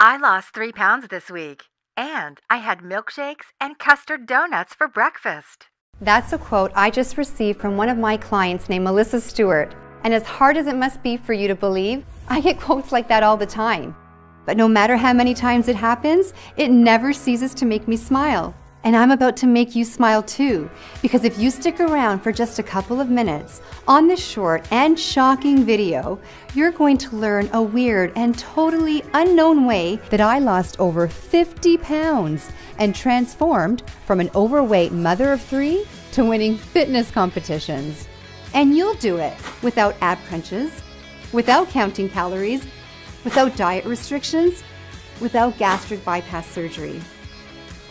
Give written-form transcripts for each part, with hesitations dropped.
I lost 3 pounds this week, and I had milkshakes and custard donuts for breakfast. That's a quote I just received from one of my clients named Melissa Stewart. And as hard as it must be for you to believe, I get quotes like that all the time. But no matter how many times it happens, it never ceases to make me smile. And I'm about to make you smile too, because if you stick around for just a couple of minutes on this short and shocking video, you're going to learn a weird and totally unknown way that I lost over 50 pounds and transformed from an overweight mother of 3 to winning fitness competitions. And you'll do it without ab crunches, without counting calories, without diet restrictions, without gastric bypass surgery,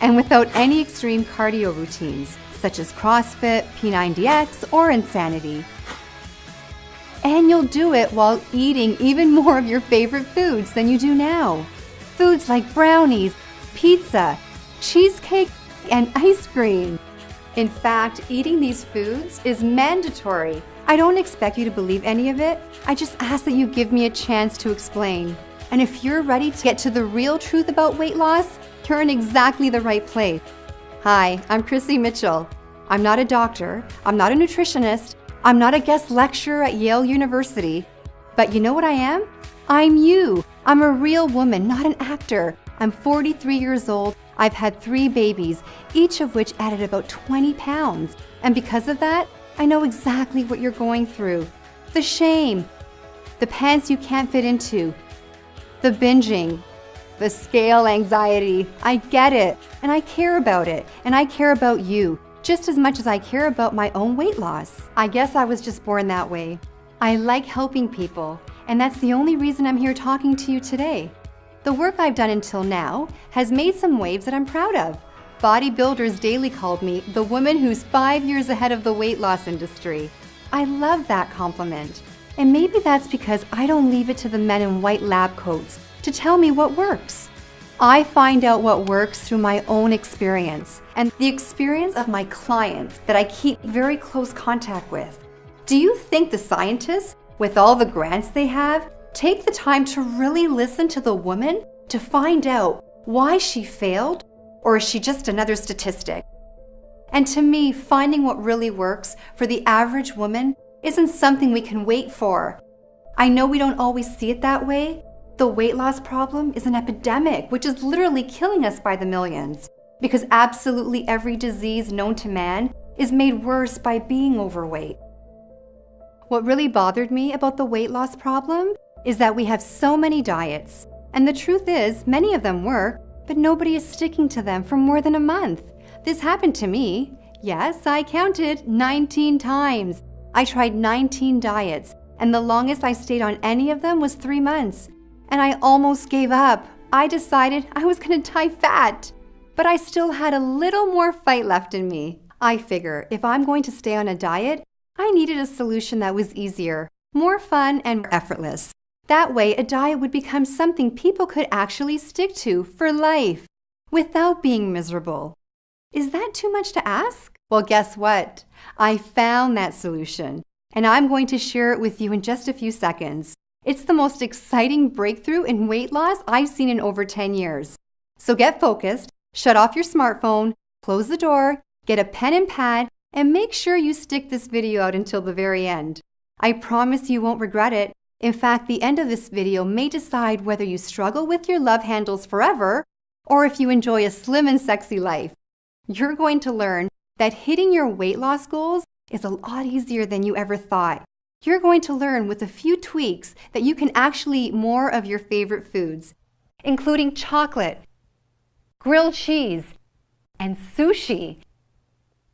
and without any extreme cardio routines, such as CrossFit, P90X, or Insanity. And you'll do it while eating even more of your favorite foods than you do now. Foods like brownies, pizza, cheesecake, and ice cream. In fact, eating these foods is mandatory. I don't expect you to believe any of it. I just ask that you give me a chance to explain. And if you're ready to get to the real truth about weight loss, you're in exactly the right place. Hi, I'm Chrissy Mitchell. I'm not a doctor, I'm not a nutritionist, I'm not a guest lecturer at Yale University. But you know what I am? I'm you. I'm a real woman, not an actor. I'm 43 years old. I've had 3 babies, each of which added about 20 pounds. And because of that, I know exactly what you're going through. The shame, the pants you can't fit into, the binging, the scale anxiety. I get it, and I care about it, and I care about you, just as much as I care about my own weight loss. I guess I was just born that way. I like helping people, and that's the only reason I'm here talking to you today. The work I've done until now has made some waves that I'm proud of. Bodybuilders Daily called me the woman who's 5 years ahead of the weight loss industry. I love that compliment. And maybe that's because I don't leave it to the men in white lab coats to tell me what works. I find out what works through my own experience and the experience of my clients that I keep very close contact with. Do you think the scientists, with all the grants they have, take the time to really listen to the woman to find out why she failed, or is she just another statistic? And to me, finding what really works for the average woman isn't something we can wait for. I know we don't always see it that way. The weight loss problem is an epidemic, which is literally killing us by the millions, because absolutely every disease known to man is made worse by being overweight. What really bothered me about the weight loss problem is that we have so many diets, and the truth is, many of them work, but nobody is sticking to them for more than a month. This happened to me. Yes, I counted 19 times. I tried 19 diets, and the longest I stayed on any of them was 3 months. And I almost gave up. I decided I was gonna die fat. But I still had a little more fight left in me. I figure if I'm going to stay on a diet, I needed a solution that was easier, more fun, and effortless. That way, a diet would become something people could actually stick to for life, without being miserable. Is that too much to ask? Well, guess what? I found that solution, and I'm going to share it with you in just a few seconds. It's the most exciting breakthrough in weight loss I've seen in over 10 years. So get focused, shut off your smartphone, close the door, get a pen and pad, and make sure you stick this video out until the very end. I promise you won't regret it. In fact, the end of this video may decide whether you struggle with your love handles forever or if you enjoy a slim and sexy life. You're going to learn that hitting your weight loss goals is a lot easier than you ever thought. You're going to learn with a few tweaks that you can actually eat more of your favorite foods, including chocolate, grilled cheese, and sushi,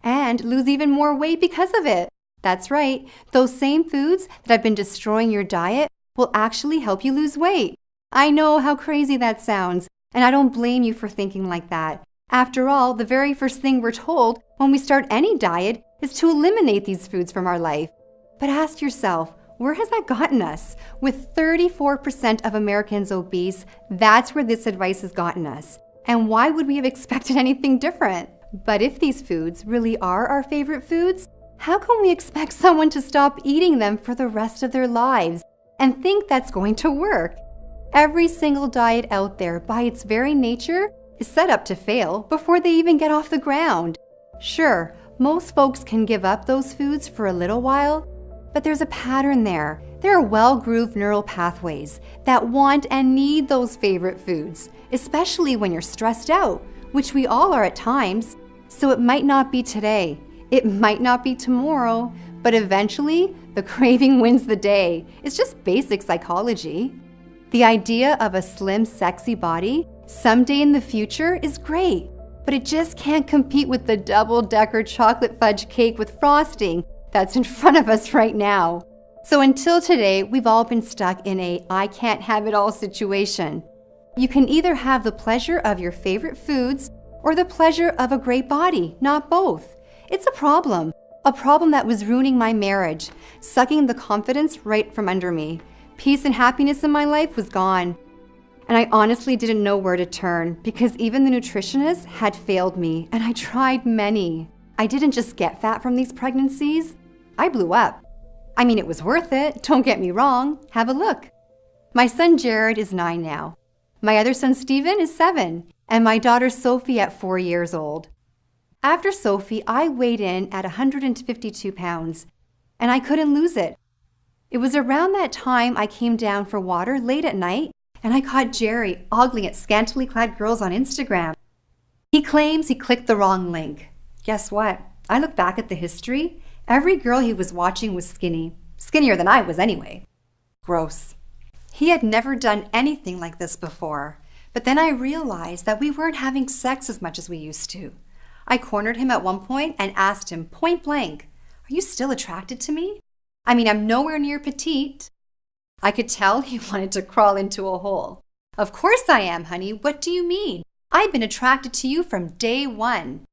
and lose even more weight because of it. That's right, those same foods that have been destroying your diet will actually help you lose weight. I know how crazy that sounds, and I don't blame you for thinking like that. After all, the very first thing we're told when we start any diet is to eliminate these foods from our life. But ask yourself, where has that gotten us? With 34% of Americans obese, that's where this advice has gotten us. And why would we have expected anything different? But if these foods really are our favorite foods, how can we expect someone to stop eating them for the rest of their lives and think that's going to work? Every single diet out there, by its very nature, is set up to fail before they even get off the ground. Sure, most folks can give up those foods for a little while, but there's a pattern there. There are well-grooved neural pathways that want and need those favorite foods, especially when you're stressed out, which we all are at times. So it might not be today, it might not be tomorrow, but eventually the craving wins the day. It's just basic psychology. The idea of a slim, sexy body someday in the future is great, but it just can't compete with the double-decker chocolate fudge cake with frosting that's in front of us right now. So until today, we've all been stuck in a I can't have it all situation. You can either have the pleasure of your favorite foods or the pleasure of a great body, not both. It's a problem that was ruining my marriage, sucking the confidence right from under me. Peace and happiness in my life was gone. And I honestly didn't know where to turn because even the nutritionist had failed me, and I tried many. I didn't just get fat from these pregnancies, I blew up. I mean, it was worth it, don't get me wrong. Have a look. My son Jared is 9 now. My other son Steven is 7, and my daughter Sophie at 4 years old. After Sophie, I weighed in at 152 pounds, and I couldn't lose it. It was around that time I came down for water late at night, and I caught Jerry ogling at scantily clad girls on Instagram. He claims he clicked the wrong link. Guess what? I look back at the history. Every girl he was watching was skinny. Skinnier than I was anyway. Gross. He had never done anything like this before, but then I realized that we weren't having sex as much as we used to. I cornered him at one point and asked him point blank, "Are you still attracted to me? I mean, I'm nowhere near petite." I could tell he wanted to crawl into a hole. "Of course I am, honey. What do you mean? I've been attracted to you from day one."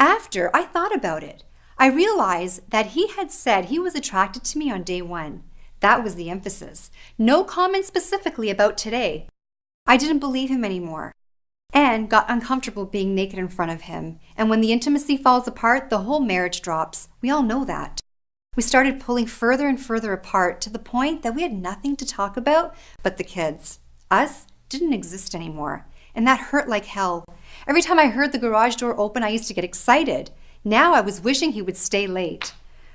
After I thought about it, I realized that he had said he was attracted to me on day one. That was the emphasis. No comment specifically about today. I didn't believe him anymore and got uncomfortable being naked in front of him. And when the intimacy falls apart, the whole marriage drops. We all know that. We started pulling further and further apart to the point that we had nothing to talk about but the kids. Us didn't exist anymore, and that hurt like hell. Every time I heard the garage door open, I used to get excited. Now I was wishing he would stay late.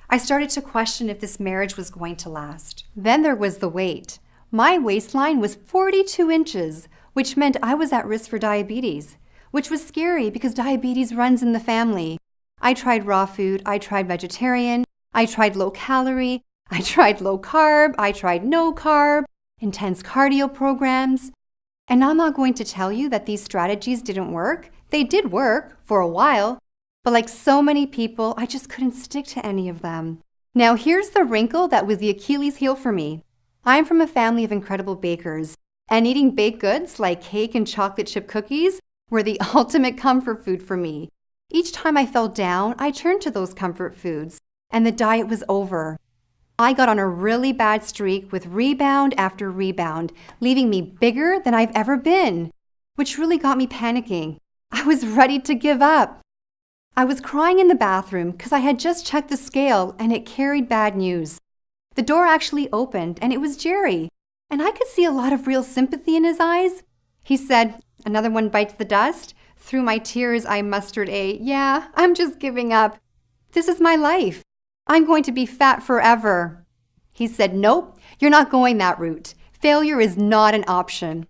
I started to question if this marriage was going to last. Then there was the weight. My waistline was 42 inches, which meant I was at risk for diabetes, which was scary because diabetes runs in the family. I tried raw food, I tried vegetarian, I tried low calorie, I tried low carb, I tried no carb, intense cardio programs. And I'm not going to tell you that these strategies didn't work. They did work for a while. But like so many people, I just couldn't stick to any of them. Now here's the wrinkle that was the Achilles heel for me. I'm from a family of incredible bakers, and eating baked goods like cake and chocolate chip cookies were the ultimate comfort food for me. Each time I fell down, I turned to those comfort foods, and the diet was over. I got on a really bad streak with rebound after rebound, leaving me bigger than I've ever been, which really got me panicking. I was ready to give up. I was crying in the bathroom because I had just checked the scale and it carried bad news. The door actually opened and it was Jerry, and I could see a lot of real sympathy in his eyes. He said, "Another one bites the dust?" Through my tears, I mustered "Yeah, I'm just giving up. This is my life. I'm going to be fat forever." He said, "Nope, you're not going that route. Failure is not an option."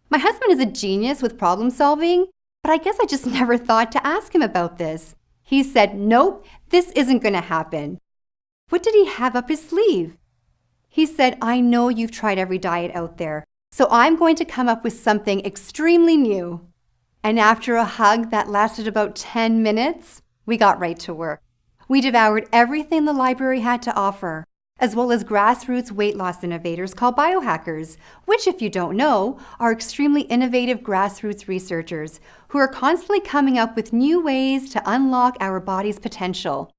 My husband is a genius with problem solving, but I guess I just never thought to ask him about this. He said, "Nope, this isn't going to happen." What did he have up his sleeve? He said, "I know you've tried every diet out there, so I'm going to come up with something extremely new." And after a hug that lasted about 10 minutes, we got right to work. We devoured everything the library had to offer, as well as grassroots weight loss innovators called biohackers, which, if you don't know, are extremely innovative grassroots researchers who are constantly coming up with new ways to unlock our body's potential.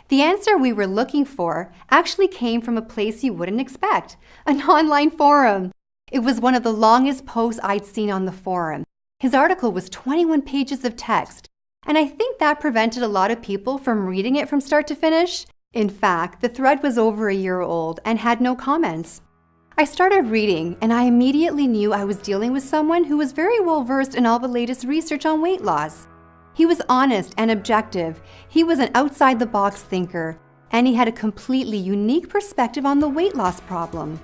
The answer we were looking for actually came from a place you wouldn't expect, an online forum. It was one of the longest posts I'd seen on the forum. His article was 21 pages of text, and I think that prevented a lot of people from reading it from start to finish. In fact, the thread was over a year old and had no comments. I started reading, and I immediately knew I was dealing with someone who was very well versed in all the latest research on weight loss. He was honest and objective. He was an outside-the-box thinker, and he had a completely unique perspective on the weight loss problem.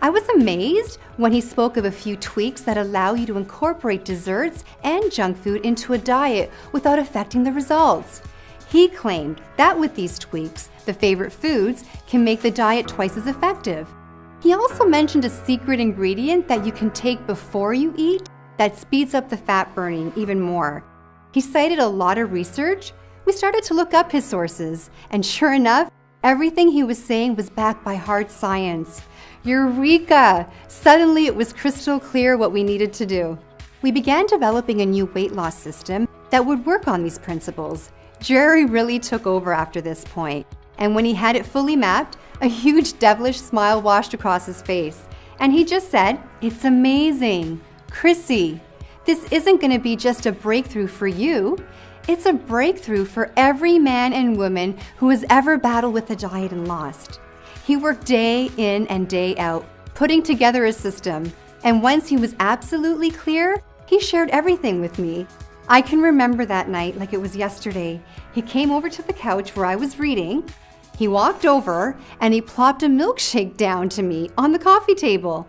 I was amazed when he spoke of a few tweaks that allow you to incorporate desserts and junk food into a diet without affecting the results. He claimed that with these tweaks, the favorite foods can make the diet twice as effective. He also mentioned a secret ingredient that you can take before you eat that speeds up the fat burning even more. He cited a lot of research. We started to look up his sources, and sure enough, everything he was saying was backed by hard science. Eureka! Suddenly it was crystal clear what we needed to do. We began developing a new weight loss system that would work on these principles. Jerry really took over after this point, and when he had it fully mapped, a huge devilish smile washed across his face, and he just said, "It's amazing. Chrissy, this isn't going to be just a breakthrough for you. It's a breakthrough for every man and woman who has ever battled with a diet and lost." He worked day in and day out, putting together a system, and once he was absolutely clear, he shared everything with me. I can remember that night like it was yesterday. He came over to the couch where I was reading. He walked over and he plopped a milkshake down to me on the coffee table.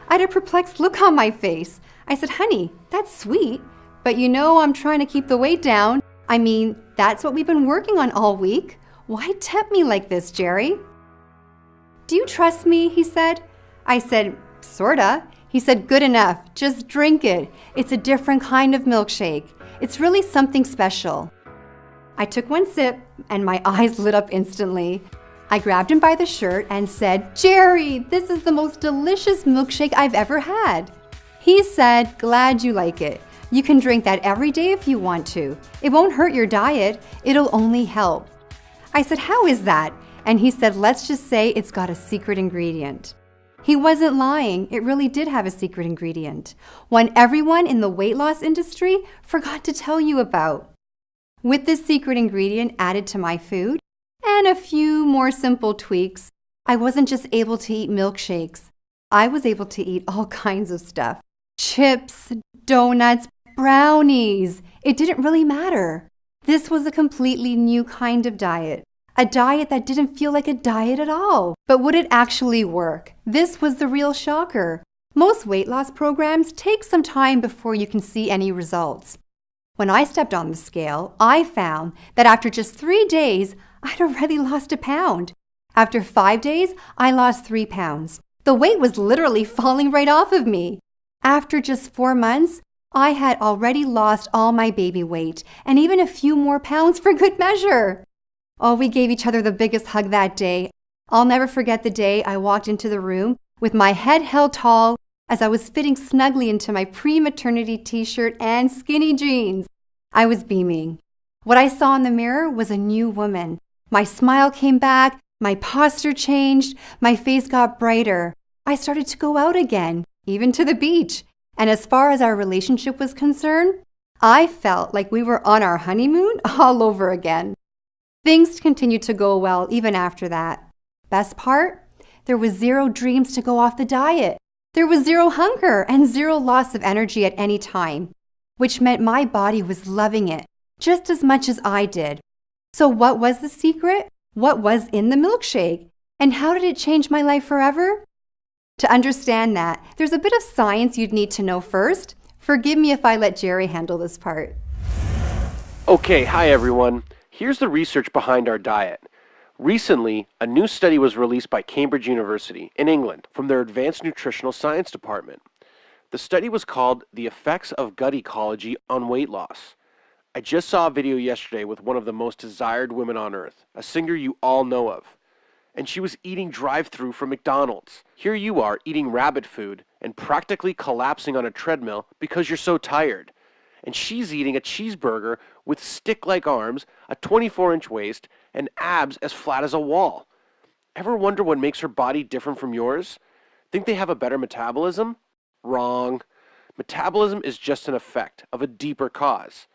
I had a perplexed look on my face. I said, "Honey, that's sweet, but you know I'm trying to keep the weight down. I mean, that's what we've been working on all week. Why tempt me like this, Jerry?" "Do you trust me?" he said. I said, "Sorta." He said, "Good enough. Just drink it. It's a different kind of milkshake. It's really something special." I took one sip and my eyes lit up instantly. I grabbed him by the shirt and said, "Jerry, this is the most delicious milkshake I've ever had." He said, "Glad you like it. You can drink that every day if you want to. It won't hurt your diet. It'll only help." I said, "How is that?" And he said, "Let's just say it's got a secret ingredient." He wasn't lying. It really did have a secret ingredient, one everyone in the weight loss industry forgot to tell you about. With this secret ingredient added to my food and a few more simple tweaks, I wasn't just able to eat milkshakes. I was able to eat all kinds of stuff. Chips, donuts, brownies. It didn't really matter. This was a completely new kind of diet. A diet that didn't feel like a diet at all. But would it actually work? This was the real shocker. Most weight loss programs take some time before you can see any results. When I stepped on the scale, I found that after just 3 days, I'd already lost a pound. After 5 days, I lost 3 pounds. The weight was literally falling right off of me. After just 4 months, I had already lost all my baby weight and even a few more pounds for good measure. Oh, we gave each other the biggest hug that day. I'll never forget the day I walked into the room with my head held tall as I was fitting snugly into my pre-maternity t-shirt and skinny jeans. I was beaming. What I saw in the mirror was a new woman. My smile came back, my posture changed, my face got brighter. I started to go out again, even to the beach. And as far as our relationship was concerned, I felt like we were on our honeymoon all over again. Things continued to go well even after that. Best part? There was zero dreams to go off the diet. There was zero hunger and zero loss of energy at any time, which meant my body was loving it just as much as I did. So what was the secret? What was in the milkshake? And how did it change my life forever? To understand that, there's a bit of science you'd need to know first. Forgive me if I let Jerry handle this part. Okay, hi everyone. Here's the research behind our diet. Recently, a new study was released by Cambridge University in England from their Advanced Nutritional Science Department. The study was called The Effects of Gut Ecology on Weight Loss. I just saw a video yesterday with one of the most desired women on earth, a singer you all know of. And she was eating drive-thru from McDonald's. Here you are eating rabbit food and practically collapsing on a treadmill because you're so tired. And she's eating a cheeseburger with stick-like arms, a 24-inch waist, and abs as flat as a wall. Ever wonder what makes her body different from yours? Think they have a better metabolism? Wrong. Metabolism is just an effect of a deeper cause.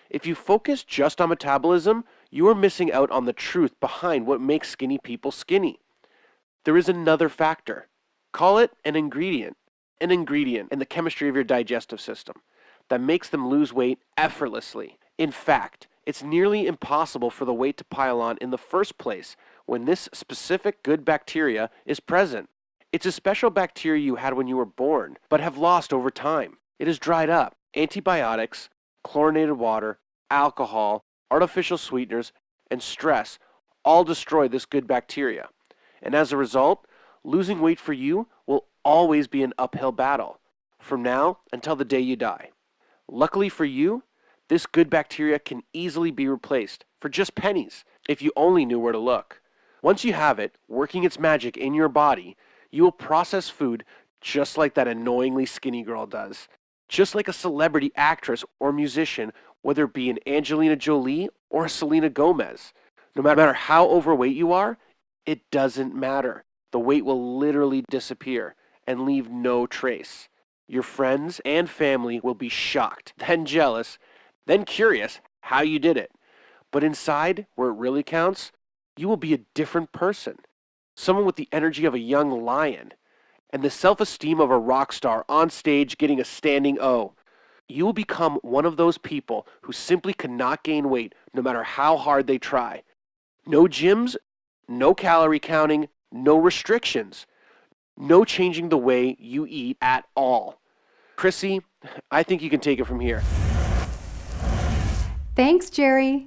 If you focus just on metabolism, you are missing out on the truth behind what makes skinny people skinny. there is another factor. Call it an ingredient in the chemistry of your digestive system that makes them lose weight effortlessly. In fact, it's nearly impossible for the weight to pile on in the first place when this specific good bacteria is present. It's a special bacteria you had when you were born, but have lost over time. It has dried up. Antibiotics, chlorinated water, alcohol, artificial sweeteners, and stress all destroy this good bacteria. And as a result, losing weight for you will always be an uphill battle, from now until the day you die. Luckily for you, this good bacteria can easily be replaced for just pennies if you only knew where to look. Once you have it working its magic in your body, you will process food just like that annoyingly skinny girl does. Just like a celebrity actress or musician, whether it be an Angelina Jolie or a Selena Gomez. No matter how overweight you are, it doesn't matter. The weight will literally disappear and leave no trace. Your friends and family will be shocked, then jealous, then curious how you did it. But inside, where it really counts, you will be a different person. Someone with the energy of a young lion and the self-esteem of a rock star on stage getting a standing O. You will become one of those people who simply cannot gain weight no matter how hard they try. No gyms, no calorie counting, no restrictions, no changing the way you eat at all. Chrissy, I think you can take it from here. Thanks, Jerry.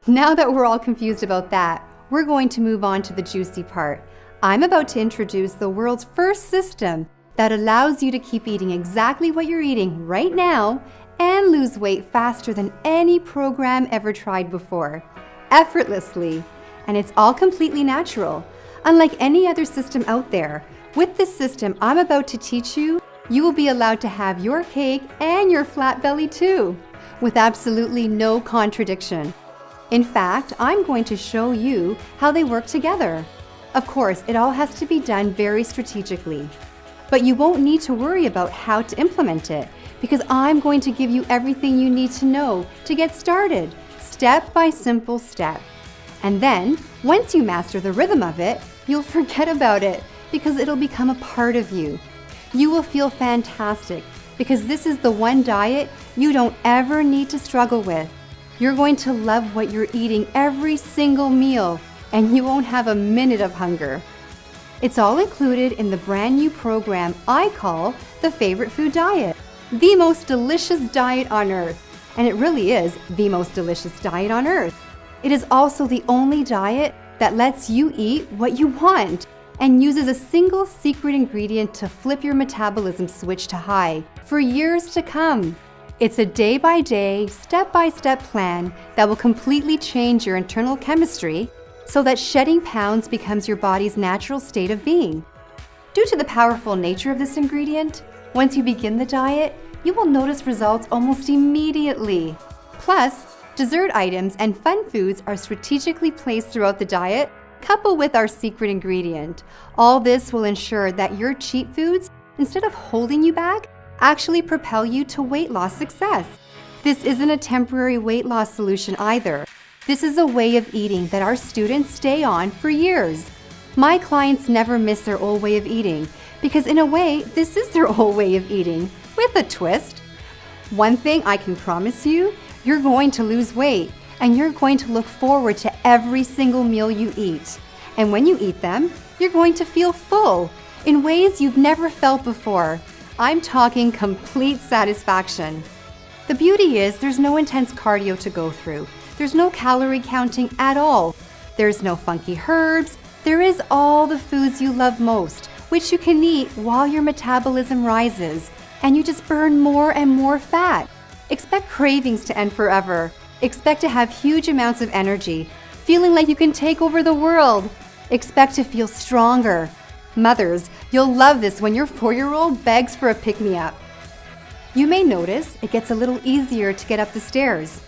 Now that we're all confused about that, we're going to move on to the juicy part. I'm about to introduce the world's first system that allows you to keep eating exactly what you're eating right now and lose weight faster than any program ever tried before, effortlessly. And it's all completely natural, unlike any other system out there. With this system I'm about to teach you, you will be allowed to have your cake and your flat belly too, with absolutely no contradiction. In fact, I'm going to show you how they work together. Of course, it all has to be done very strategically, but you won't need to worry about how to implement it because I'm going to give you everything you need to know to get started, step by simple step. And then, once you master the rhythm of it, you'll forget about it because it'll become a part of you. You will feel fantastic because this is the one diet you don't ever need to struggle with. You're going to love what you're eating every single meal, and you won't have a minute of hunger. It's all included in the brand new program I call the Favorite Food Diet, the most delicious diet on earth. And it really is the most delicious diet on earth. It is also the only diet that lets you eat what you want and uses a single secret ingredient to flip your metabolism switch to high for years to come. It's a day-by-day, step-by-step plan that will completely change your internal chemistry so that shedding pounds becomes your body's natural state of being. Due to the powerful nature of this ingredient, once you begin the diet, you will notice results almost immediately. Plus, dessert items and fun foods are strategically placed throughout the diet, coupled with our secret ingredient. All this will ensure that your cheat foods, instead of holding you back, actually propel you to weight loss success. This isn't a temporary weight loss solution either. This is a way of eating that our students stay on for years. My clients never miss their old way of eating because in a way, this is their old way of eating, with a twist. One thing I can promise you, you're going to lose weight and you're going to look forward to every single meal you eat. And when you eat them, you're going to feel full in ways you've never felt before. I'm talking complete satisfaction. The beauty is there's no intense cardio to go through. There's no calorie counting at all. There's no funky herbs. There is all the foods you love most, which you can eat while your metabolism rises, and you just burn more and more fat. Expect cravings to end forever. Expect to have huge amounts of energy, feeling like you can take over the world. Expect to feel stronger. Mothers, you'll love this when your 4-year-old begs for a pick-me-up. You may notice it gets a little easier to get up the stairs.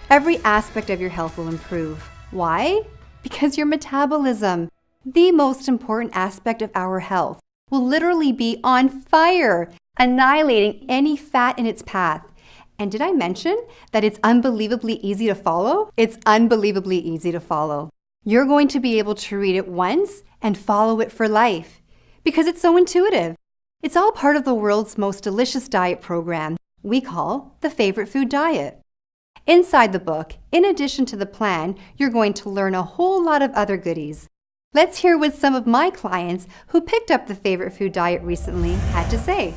Every aspect of your health will improve. Why? Because your metabolism, the most important aspect of our health, will literally be on fire, annihilating any fat in its path. And did I mention that it's unbelievably easy to follow? It's unbelievably easy to follow. You're going to be able to read it once and follow it for life because it's so intuitive. It's all part of the world's most delicious diet program we call the Favorite Food Diet. Inside the book, in addition to the plan, you're going to learn a whole lot of other goodies. Let's hear what some of my clients who picked up the Favorite Food Diet recently had to say.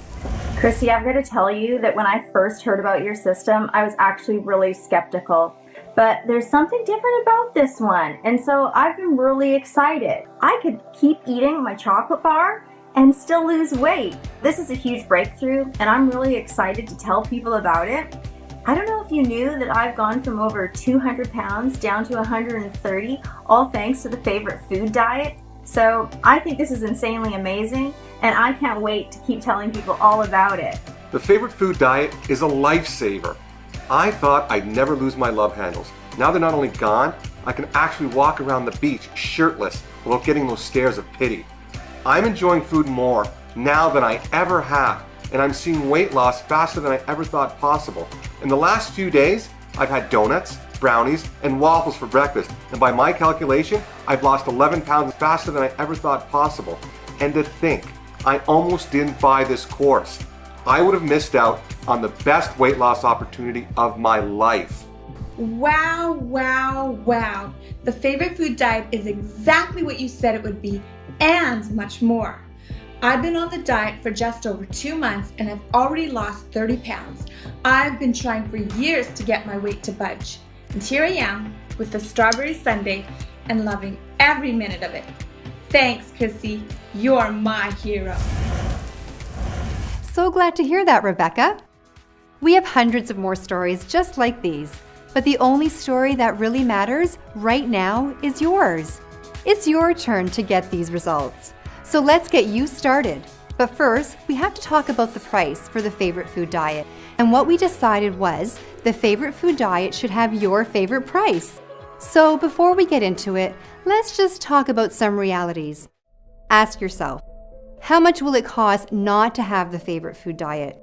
Chrissy, I've got to tell you that when I first heard about your system, I was actually really skeptical. But there's something different about this one, and so I've been really excited. I could keep eating my chocolate bar and still lose weight. This is a huge breakthrough, and I'm really excited to tell people about it. I don't know if you knew that I've gone from over 200 pounds down to 130, all thanks to the Favorite Food Diet. So I think this is insanely amazing, and I can't wait to keep telling people all about it. The Favorite Food Diet is a lifesaver. I thought I'd never lose my love handles. Now they're not only gone, I can actually walk around the beach shirtless without getting those stares of pity. I'm enjoying food more now than I ever have, and I'm seeing weight loss faster than I ever thought possible. In the last few days, I've had donuts, brownies, and waffles for breakfast, and by my calculation, I've lost 11 pounds faster than I ever thought possible. And to think, I almost didn't buy this course. I would have missed out on the best weight loss opportunity of my life. Wow, wow, wow. The Favorite Food Diet is exactly what you said it would be, and much more. I've been on the diet for just over 2 months and I've already lost 30 pounds. I've been trying for years to get my weight to budge. And here I am with the strawberry sundae and loving every minute of it. Thanks, Chrissy. You're my hero. So glad to hear that, Rebecca. We have hundreds of more stories just like these, but the only story that really matters right now is yours. It's your turn to get these results. So let's get you started. But first, we have to talk about the price for the Favorite Food Diet. And what we decided was the Favorite Food Diet should have your favorite price. So before we get into it, let's just talk about some realities. Ask yourself, how much will it cost not to have the Favorite Food Diet?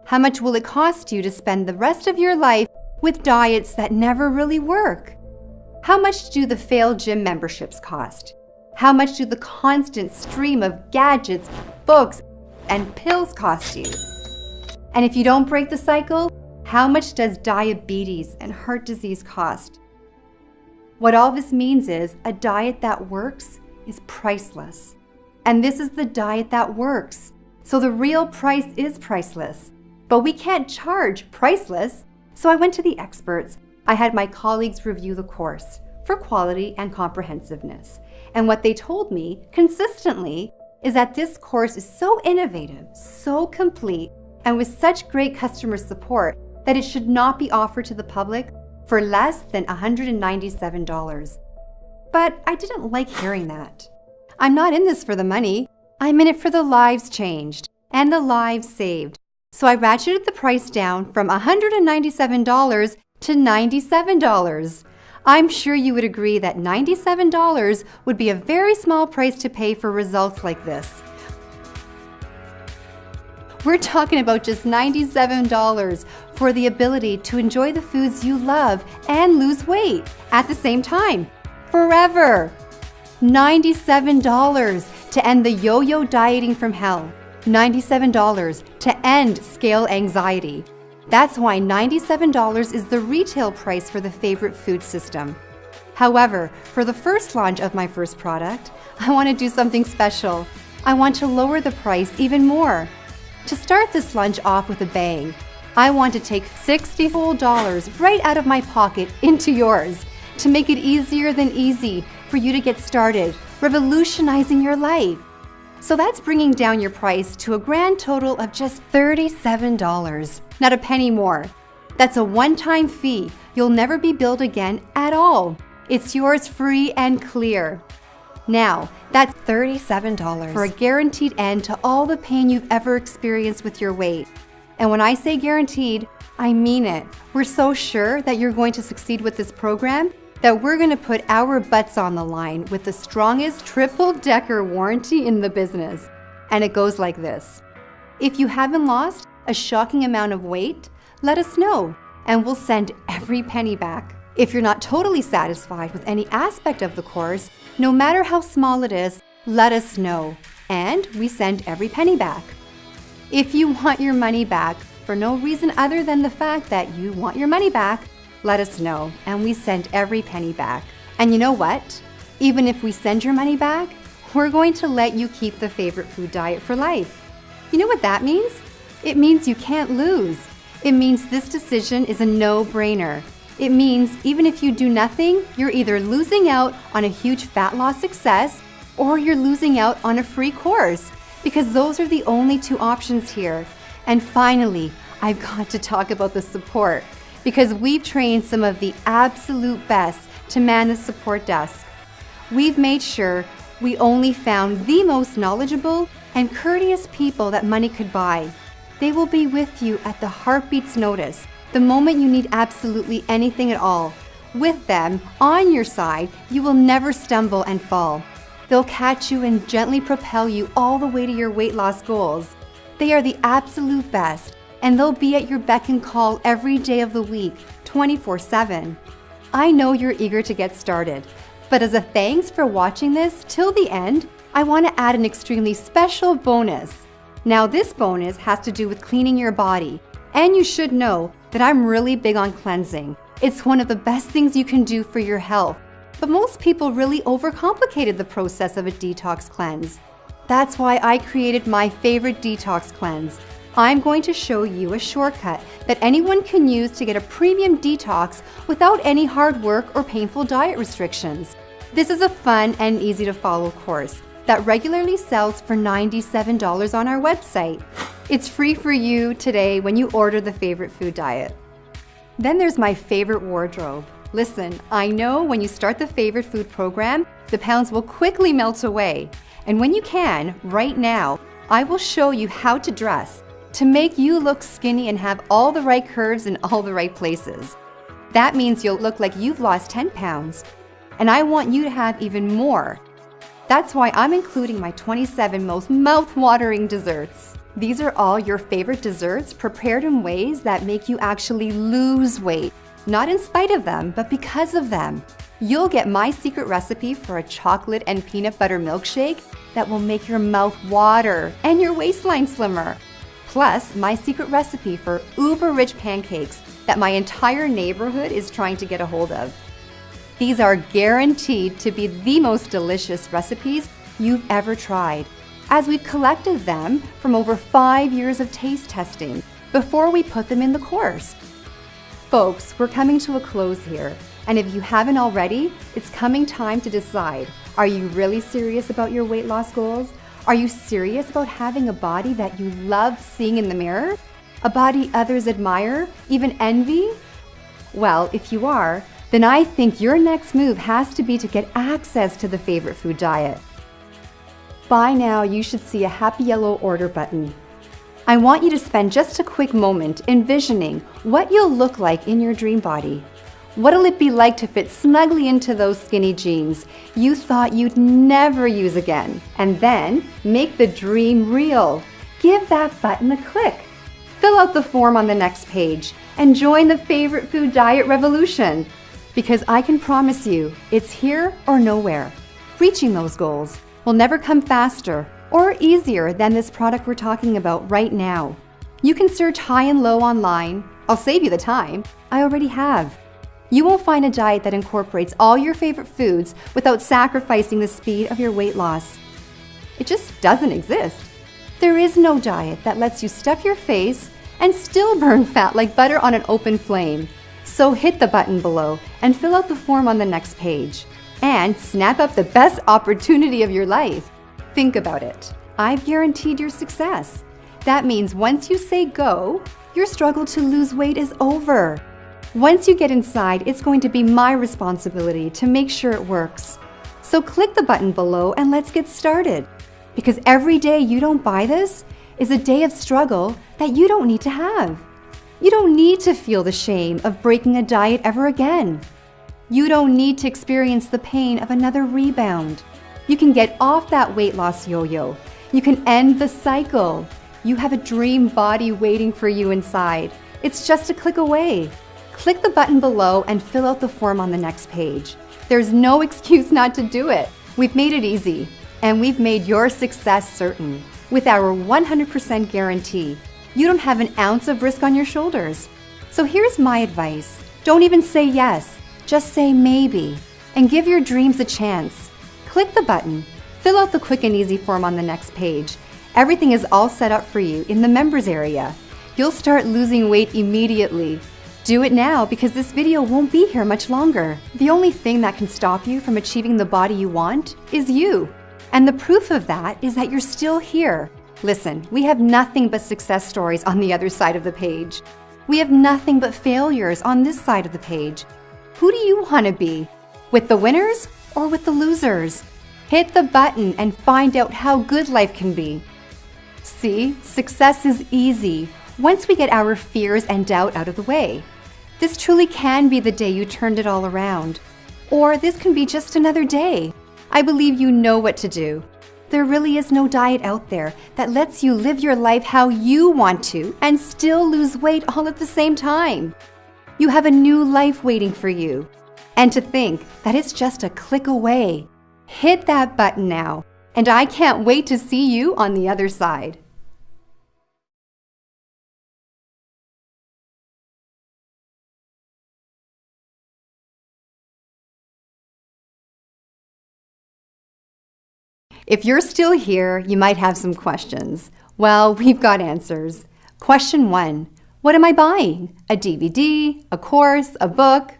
How much will it cost you to spend the rest of your life with diets that never really work? How much do the failed gym memberships cost? How much do the constant stream of gadgets, books, and pills cost you? And if you don't break the cycle, how much does diabetes and heart disease cost? What all this means is a diet that works is priceless. And this is the diet that works. So the real price is priceless. But we can't charge priceless. So I went to the experts. I had my colleagues review the course for quality and comprehensiveness. And what they told me consistently is that this course is so innovative, so complete, and with such great customer support that it should not be offered to the public for less than $197. But I didn't like hearing that. I'm not in this for the money. I'm in it for the lives changed and the lives saved. So I ratcheted the price down from $197 to $97. I'm sure you would agree that $97 would be a very small price to pay for results like this. We're talking about just $97 for the ability to enjoy the foods you love and lose weight at the same time, forever. $97 to end the yo-yo dieting from hell. $97 to end scale anxiety. That's why $97 is the retail price for the Favorite Food System. However, for the first launch of my first product, I want to do something special. I want to lower the price even more. To start this launch off with a bang, I want to take $60 full right out of my pocket into yours to make it easier than easy for you to get started, revolutionizing your life. So that's bringing down your price to a grand total of just $37, not a penny more. That's a one-time fee. You'll never be billed again at all. It's yours free and clear. Now, that's $37 for a guaranteed end to all the pain you've ever experienced with your weight. And when I say guaranteed, I mean it. We're so sure that you're going to succeed with this program that we're going to put our butts on the line with the strongest triple-decker warranty in the business. And it goes like this. If you haven't lost a shocking amount of weight, let us know, and we'll send every penny back. If you're not totally satisfied with any aspect of the course, no matter how small it is, let us know, and we send every penny back. If you want your money back for no reason other than the fact that you want your money back, let us know, and we send every penny back. And you know what? Even if we send your money back, we're going to let you keep the favorite food diet for life. You know what that means? It means you can't lose. It means this decision is a no-brainer. It means even if you do nothing, you're either losing out on a huge fat loss success or you're losing out on a free course, because those are the only two options here. And finally, I've got to talk about the support, because we've trained some of the absolute best to man the support desk. We've made sure we only found the most knowledgeable and courteous people that money could buy. They will be with you at the heartbeat's notice, the moment you need absolutely anything at all. With them on your side, you will never stumble and fall. They'll catch you and gently propel you all the way to your weight loss goals. They are the absolute best, and they'll be at your beck and call every day of the week, 24/7. I know you're eager to get started, but as a thanks for watching this till the end, I want to add an extremely special bonus. Now this bonus has to do with cleaning your body, and you should know that I'm really big on cleansing. It's one of the best things you can do for your health, but most people really overcomplicated the process of a detox cleanse. That's why I created my favorite detox cleanse. I'm going to show you a shortcut that anyone can use to get a premium detox without any hard work or painful diet restrictions. This is a fun and easy to follow course that regularly sells for $97 on our website. It's free for you today when you order the favorite food diet. Then there's my favorite wardrobe. Listen, I know when you start the favorite food program, the pounds will quickly melt away. And when you can, right now, I will show you how to dress to make you look skinny and have all the right curves in all the right places. That means you'll look like you've lost 10 pounds. And I want you to have even more. That's why I'm including my 27 most mouth-watering desserts. These are all your favorite desserts prepared in ways that make you actually lose weight. Not in spite of them, but because of them. You'll get my secret recipe for a chocolate and peanut butter milkshake that will make your mouth water and your waistline slimmer. Plus, my secret recipe for uber-rich pancakes that my entire neighborhood is trying to get a hold of. These are guaranteed to be the most delicious recipes you've ever tried, as we've collected them from over 5 years of taste testing before we put them in the course. Folks, we're coming to a close here, and if you haven't already, it's coming time to decide. Are you really serious about your weight loss goals? Are you serious about having a body that you love seeing in the mirror? A body others admire, even envy? Well, if you are, then I think your next move has to be to get access to the favorite food diet. By now, you should see a happy yellow order button. I want you to spend just a quick moment envisioning what you'll look like in your dream body. What'll it be like to fit snugly into those skinny jeans you thought you'd never use again? And then make the dream real. Give that button a click. Fill out the form on the next page and join the favorite food diet revolution. Because I can promise you, it's here or nowhere. Reaching those goals will never come faster or easier than this product we're talking about right now. You can search high and low online. I'll save you the time. I already have. You won't find a diet that incorporates all your favorite foods without sacrificing the speed of your weight loss. It just doesn't exist. There is no diet that lets you stuff your face and still burn fat like butter on an open flame. So hit the button below and fill out the form on the next page. And snap up the best opportunity of your life. Think about it. I've guaranteed your success. That means once you say go, your struggle to lose weight is over. Once you get inside, it's going to be my responsibility to make sure it works. So click the button below and let's get started. Because every day you don't buy this is a day of struggle that you don't need to have. You don't need to feel the shame of breaking a diet ever again. You don't need to experience the pain of another rebound. You can get off that weight loss yo-yo. You can end the cycle. You have a dream body waiting for you inside. It's just a click away. Click the button below and fill out the form on the next page. There's no excuse not to do it. We've made it easy, and we've made your success certain. With our 100% guarantee, you don't have an ounce of risk on your shoulders. So here's my advice. Don't even say yes, just say maybe, and give your dreams a chance. Click the button, fill out the quick and easy form on the next page. Everything is all set up for you in the members area. You'll start losing weight immediately. Do it now because this video won't be here much longer. The only thing that can stop you from achieving the body you want is you. And the proof of that is that you're still here. Listen, we have nothing but success stories on the other side of the page. We have nothing but failures on this side of the page. Who do you want to be? With the winners or with the losers? Hit the button and find out how good life can be. See, success is easy once we get our fears and doubt out of the way. This truly can be the day you turned it all around. Or this can be just another day. I believe you know what to do. There really is no diet out there that lets you live your life how you want to and still lose weight all at the same time. You have a new life waiting for you. And to think that it's just a click away. Hit that button now, and I can't wait to see you on the other side. If you're still here, you might have some questions. Well, we've got answers. Question 1. What am I buying? A DVD, a course, a book?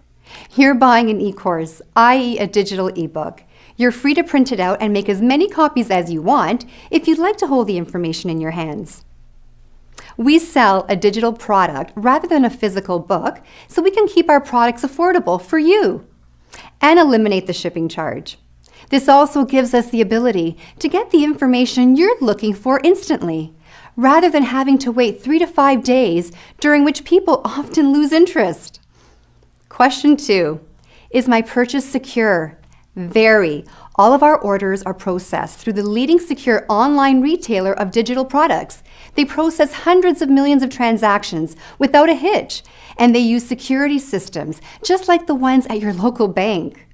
You're buying an e-course, i.e. a digital ebook. You're free to print it out and make as many copies as you want if you'd like to hold the information in your hands. We sell a digital product rather than a physical book so we can keep our products affordable for you and eliminate the shipping charge. This also gives us the ability to get the information you're looking for instantly, rather than having to wait 3 to 5 days, during which people often lose interest. Question 2. Is my purchase secure? Very. All of our orders are processed through the leading secure online retailer of digital products. They process hundreds of millions of transactions without a hitch, and they use security systems just like the ones at your local bank.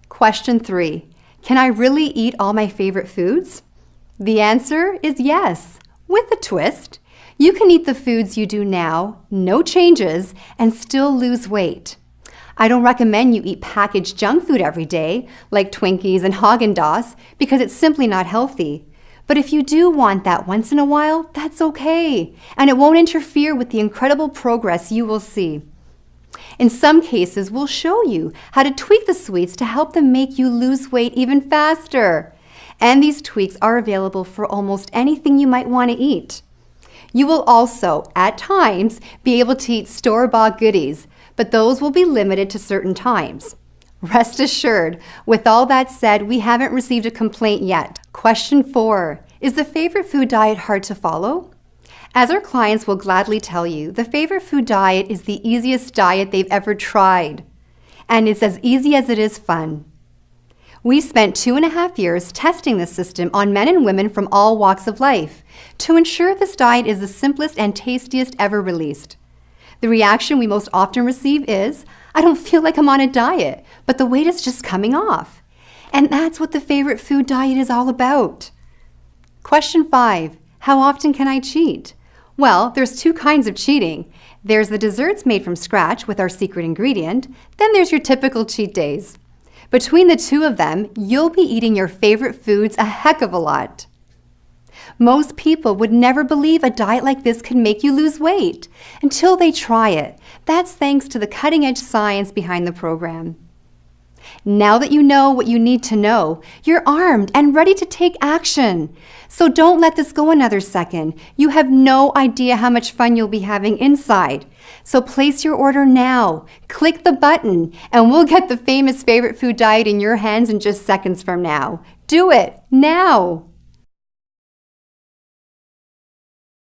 Question 3. Can I really eat all my favorite foods? The answer is yes, with a twist. You can eat the foods you do now, no changes, and still lose weight. I don't recommend you eat packaged junk food every day, like Twinkies and Haagen-Dazs, because it's simply not healthy. But if you do want that once in a while, that's okay, and it won't interfere with the incredible progress you will see. In some cases, we'll show you how to tweak the sweets to help them make you lose weight even faster. And these tweaks are available for almost anything you might want to eat. You will also, at times, be able to eat store-bought goodies, but those will be limited to certain times. Rest assured, with all that said, we haven't received a complaint yet. Question 4. Is the favorite food diet hard to follow? As our clients will gladly tell you, the favorite food diet is the easiest diet they've ever tried. And it's as easy as it is fun. We spent 2.5 years testing this system on men and women from all walks of life to ensure this diet is the simplest and tastiest ever released. The reaction we most often receive is, I don't feel like I'm on a diet, but the weight is just coming off. And that's what the favorite food diet is all about. Question 5. How often can I cheat? Well, there's 2 kinds of cheating. There's the desserts made from scratch with our secret ingredient. Then there's your typical cheat days. Between the 2 of them, you'll be eating your favorite foods a heck of a lot. Most people would never believe a diet like this can make you lose weight until they try it. That's thanks to the cutting-edge science behind the program. Now that you know what you need to know, you're armed and ready to take action. So don't let this go another second. You have no idea how much fun you'll be having inside. So place your order now. Click the button, and we'll get the famous favorite food diet in your hands in just seconds from now. Do it now.